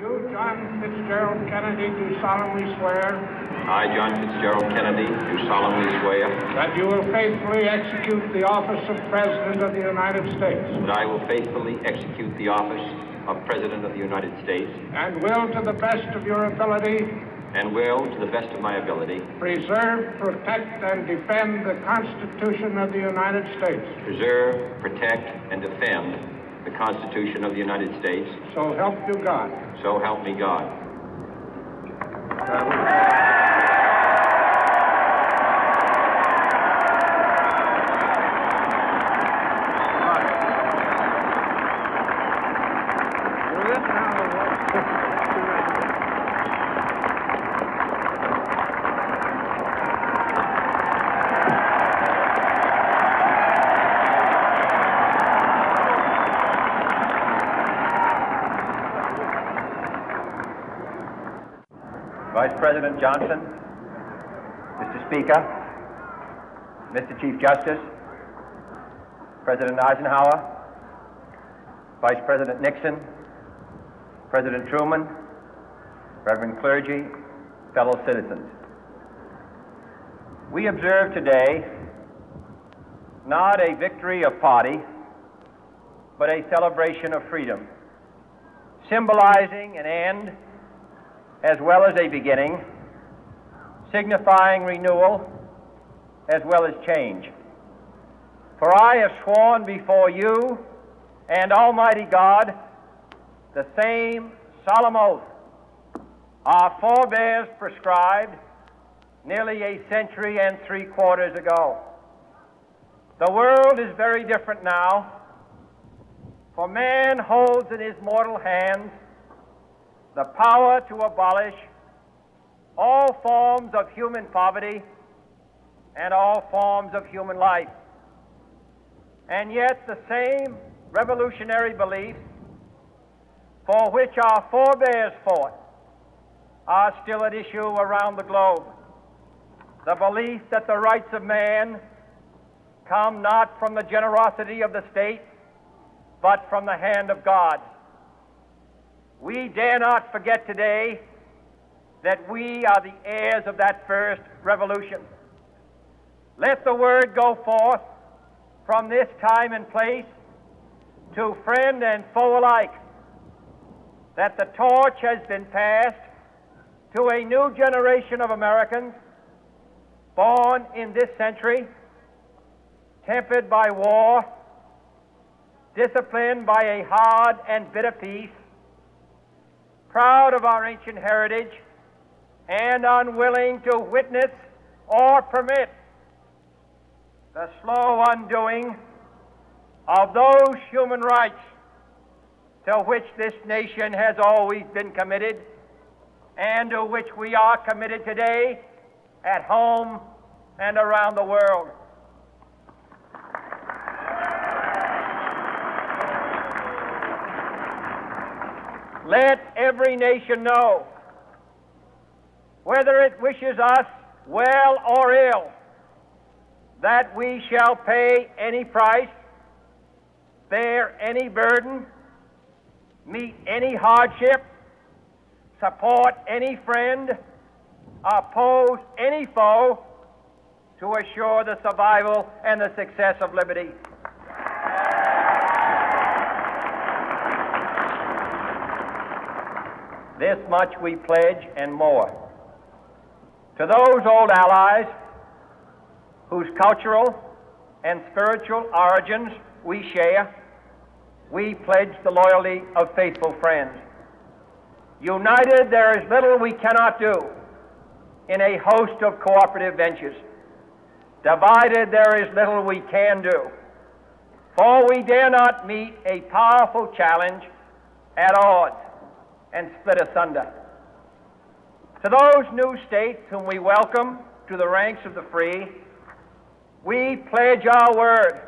You, John Fitzgerald Kennedy, do solemnly swear. I, John Fitzgerald Kennedy, do solemnly swear. That you will faithfully execute the office of President of the United States. That I will faithfully execute the office of President of the United States. And will, to the best of your ability. And will, to the best of my ability. Preserve, protect, and defend the Constitution of the United States. Preserve, protect, and defend the Constitution of the United States. So help you God. So help me God. Vice President Johnson, Mr. Speaker, Mr. Chief Justice, President Eisenhower, Vice President Nixon, President Truman, Reverend clergy, fellow citizens. We observe today not a victory of party, but a celebration of freedom, symbolizing an end as well as a beginning, signifying renewal as well as change. For I have sworn before you and Almighty God the same solemn oath our forebears prescribed nearly a century and 3/4 ago. The world is very different now, for man holds in his mortal hands the power to abolish all forms of human poverty and all forms of human life. And yet the same revolutionary beliefs for which our forebears fought are still at issue around the globe. The belief that the rights of man come not from the generosity of the state, but from the hand of God. We dare not forget today that we are the heirs of that first revolution. Let the word go forth from this time and place to friend and foe alike that the torch has been passed to a new generation of Americans born in this century, tempered by war, disciplined by a hard and bitter peace, proud of our ancient heritage, and unwilling to witness or permit the slow undoing of those human rights to which this nation has always been committed and to which we are committed today at home and around the world. Let every nation know, whether it wishes us well or ill, that we shall pay any price, bear any burden, meet any hardship, support any friend, oppose any foe to assure the survival and the success of liberty. This much we pledge and more. To those old allies whose cultural and spiritual origins we share, we pledge the loyalty of faithful friends. United, there is little we cannot do in a host of cooperative ventures. Divided, there is little we can do, for we dare not meet a powerful challenge at odds and split asunder. To those new states whom we welcome to the ranks of the free, we pledge our word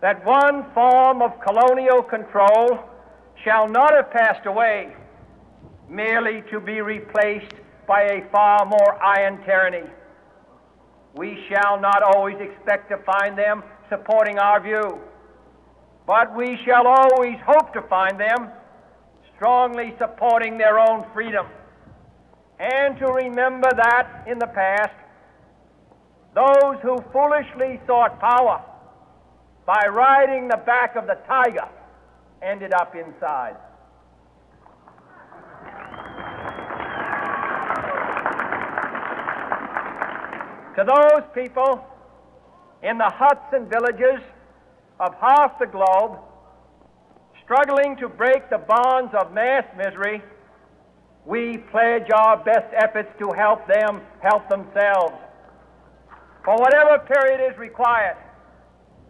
that one form of colonial control shall not have passed away, merely to be replaced by a far more iron tyranny. We shall not always expect to find them supporting our view, but we shall always hope to find them strongly supporting their own freedom, and to remember that in the past, those who foolishly sought power by riding the back of the tiger ended up inside. To those people in the huts and villages of half the globe struggling to break the bonds of mass misery, we pledge our best efforts to help them help themselves for whatever period is required,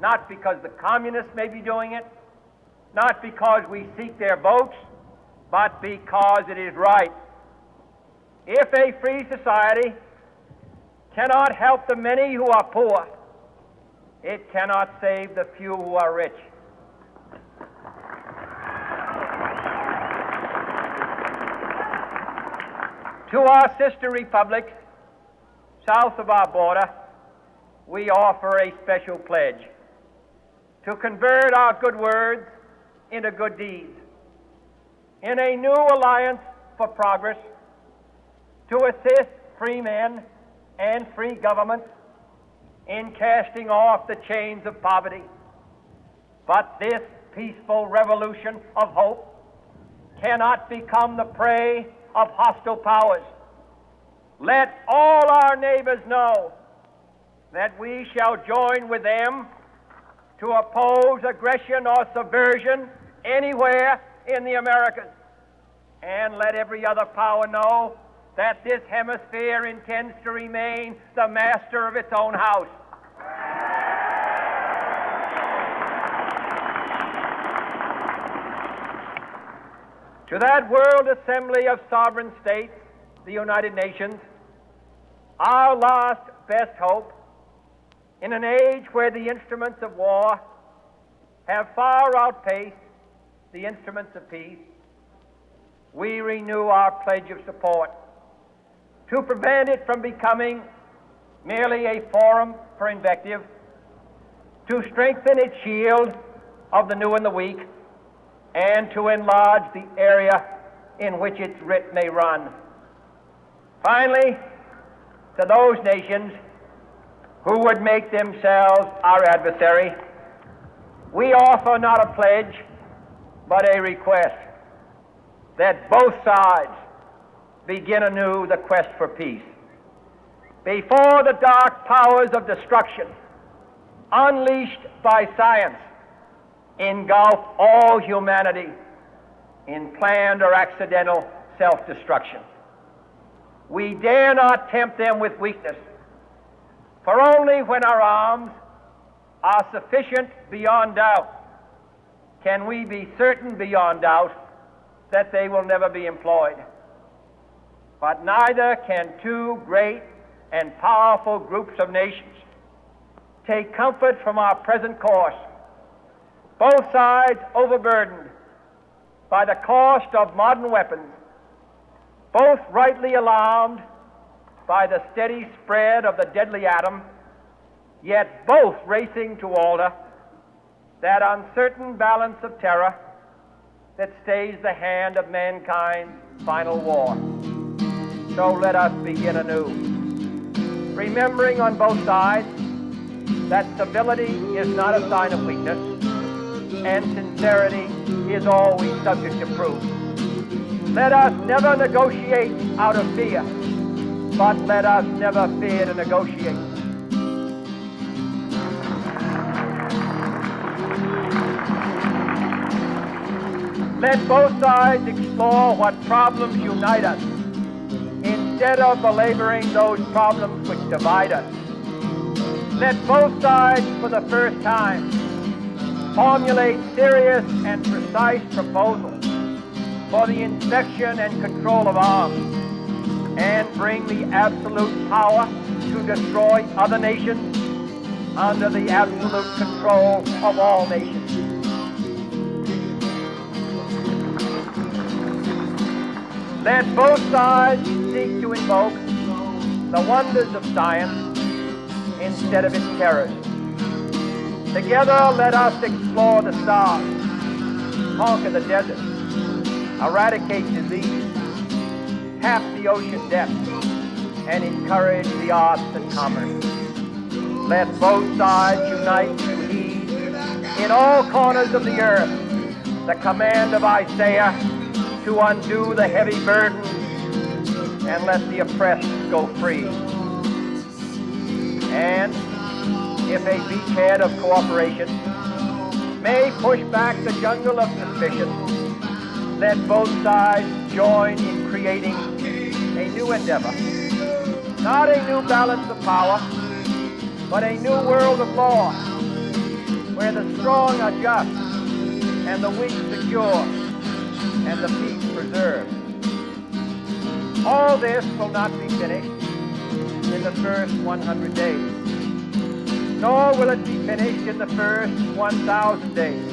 not because the communists may be doing it, not because we seek their votes, but because it is right. If a free society cannot help the many who are poor, it cannot save the few who are rich. To our sister republics south of our border, we offer a special pledge to convert our good words into good deeds, in a new alliance for progress, to assist free men and free governments in casting off the chains of poverty. But this peaceful revolution of hope cannot become the prey of hostile powers. Let all our neighbors know that we shall join with them to oppose aggression or subversion anywhere in the Americas. And let every other power know that this hemisphere intends to remain the master of its own house. To that World Assembly of Sovereign States, the United Nations, our last best hope, in an age where the instruments of war have far outpaced the instruments of peace, we renew our pledge of support to prevent it from becoming merely a forum for invective, to strengthen its shield of the new and the weak, and to enlarge the area in which its writ may run. Finally, to those nations who would make themselves our adversary, we offer not a pledge, but a request that both sides begin anew the quest for peace. Before the dark powers of destruction, unleashed by science, engulf all humanity in planned or accidental self-destruction, we dare not tempt them with weakness, for only when our arms are sufficient beyond doubt can we be certain beyond doubt that they will never be employed. But neither can two great and powerful groups of nations take comfort from our present course, both sides overburdened by the cost of modern weapons, both rightly alarmed by the steady spread of the deadly atom, yet both racing to alter that uncertain balance of terror that stays the hand of mankind's final war. So let us begin anew, remembering on both sides that civility is not a sign of weakness, and sincerity is always subject to proof. Let us never negotiate out of fear, but let us never fear to negotiate. Let both sides explore what problems unite us, instead of belaboring those problems which divide us. Let both sides, for the first time, formulate serious and precise proposals for the inspection and control of arms, and bring the absolute power to destroy other nations under the absolute control of all nations. Let both sides seek to invoke the wonders of science instead of its terrors. Together, let us explore the stars, conquer the desert, eradicate disease, tap the ocean depths, and encourage the arts and commerce. Let both sides unite to heed in all corners of the earth the command of Isaiah to undo the heavy burden and let the oppressed go free. And if a beachhead of cooperation may push back the jungle of suspicion, let both sides join in creating a new endeavor. Not a new balance of power, but a new world of law, where the strong are just, and the weak secure, and the peace preserved. All this will not be finished in the first 100 days, nor will it be finished in the first 1,000 days,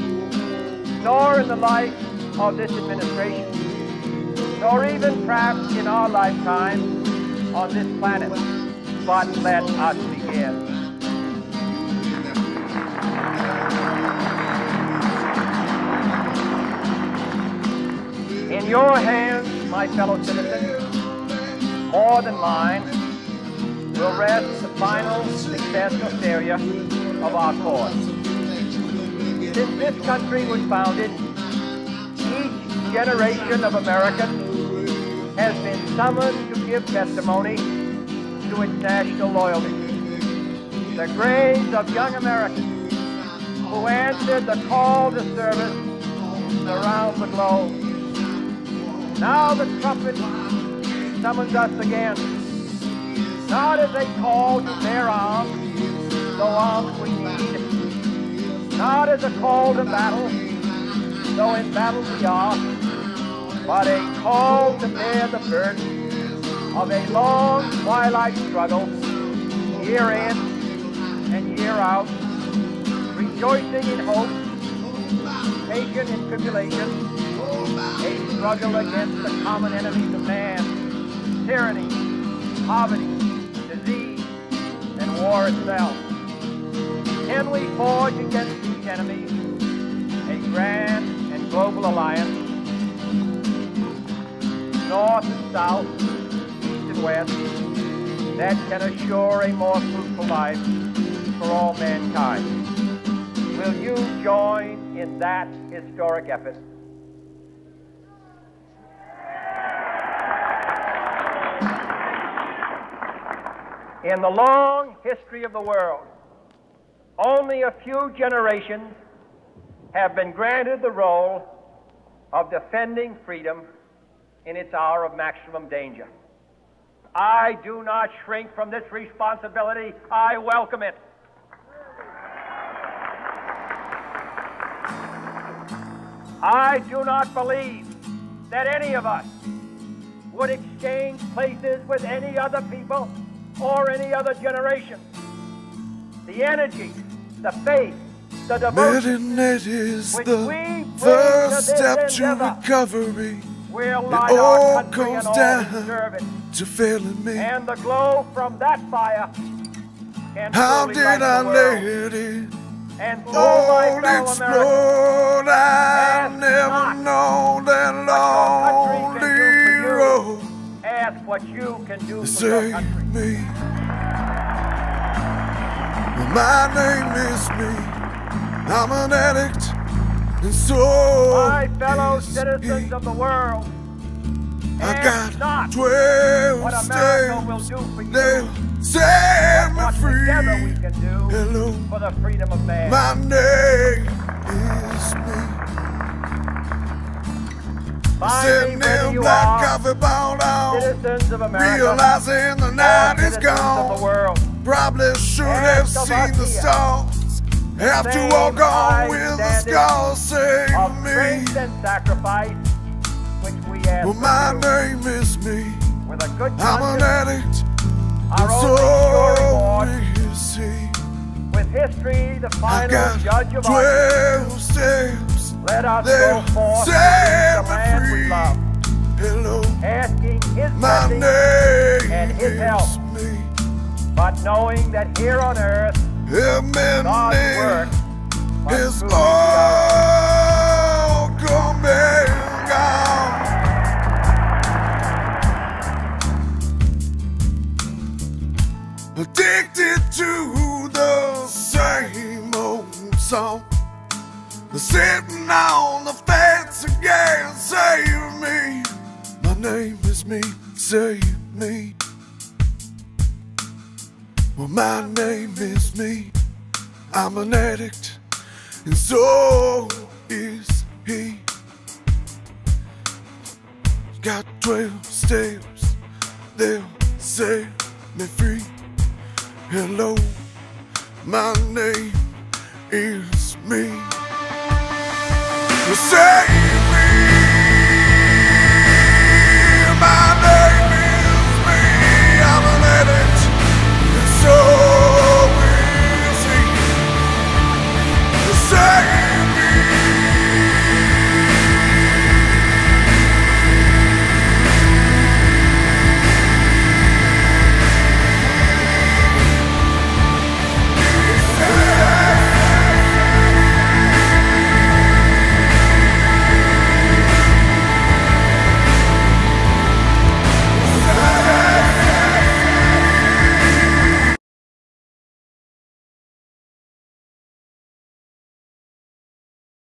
nor in the life of this administration, nor even perhaps in our lifetime on this planet. But let us begin. In your hands, my fellow citizens, more than mine, will rest the final success or failure of our cause. Since this country was founded, each generation of Americans has been summoned to give testimony to its national loyalty. The graves of young Americans who answered the call to service around the globe. Now the trumpet summons us again, not as a call to bear arms, though arms we need, not as a call to battle, though in battle we are, but a call to bear the burden of a long twilight struggle, year in and year out, rejoicing in hope, patient in tribulation, a struggle against the common enemies of man, tyranny, poverty, disease, and war itself. Can we forge against these enemies a grand and global alliance, north and south, east and west, that can assure a more fruitful life for all mankind? Will you join in that historic effort? In the long history of the world, only a few generations have been granted the role of defending freedom in its hour of maximum danger. I do not shrink from this responsibility. I welcome it. I do not believe that any of us would exchange places with any other people or any other generation. The energy, the faith, the devotion is which the we first step to endeavor recovery. will It light all our country comes and all down who serve it. to failing me. And the glow from that fire can How truly did light I the world. let it And so, my all fellow Americans, explode? I ask never not know that what your country can do lonely for you. road ask what you can do to for your save country. me. My name is me. I'm an addict, and so My fellow is citizens he. of the world, I ask got not 12 what America will steps. do for you, They'll set me what free. together we can do Hello, for the freedom of man. my name is me. Find me Sitting whether in you black are coffee ball on, citizens of America realizing the or night is citizens of the gone. world. Probably should have Ask of seen us the here. stars. Have to Same walk high on with the standard scars. Save Of me. strength and sacrifice, which we ask Well, my of you. name is me. With a good I'm an conscience, addict. our And only sure reward, so is he. with history the I final got judge of our 12 steps. let us They'll go forth to set the me land we free. love, Hello, asking His my blessing name and His help, is me. but knowing that here on earth God's God's work must is truly be ours. all coming down. sitting on the fence again. Save me, my name is me, save me. Well, my name is me, I'm an addict, and so is he. Got 12 steps, they'll set me free. Hello, my name is me. Well, say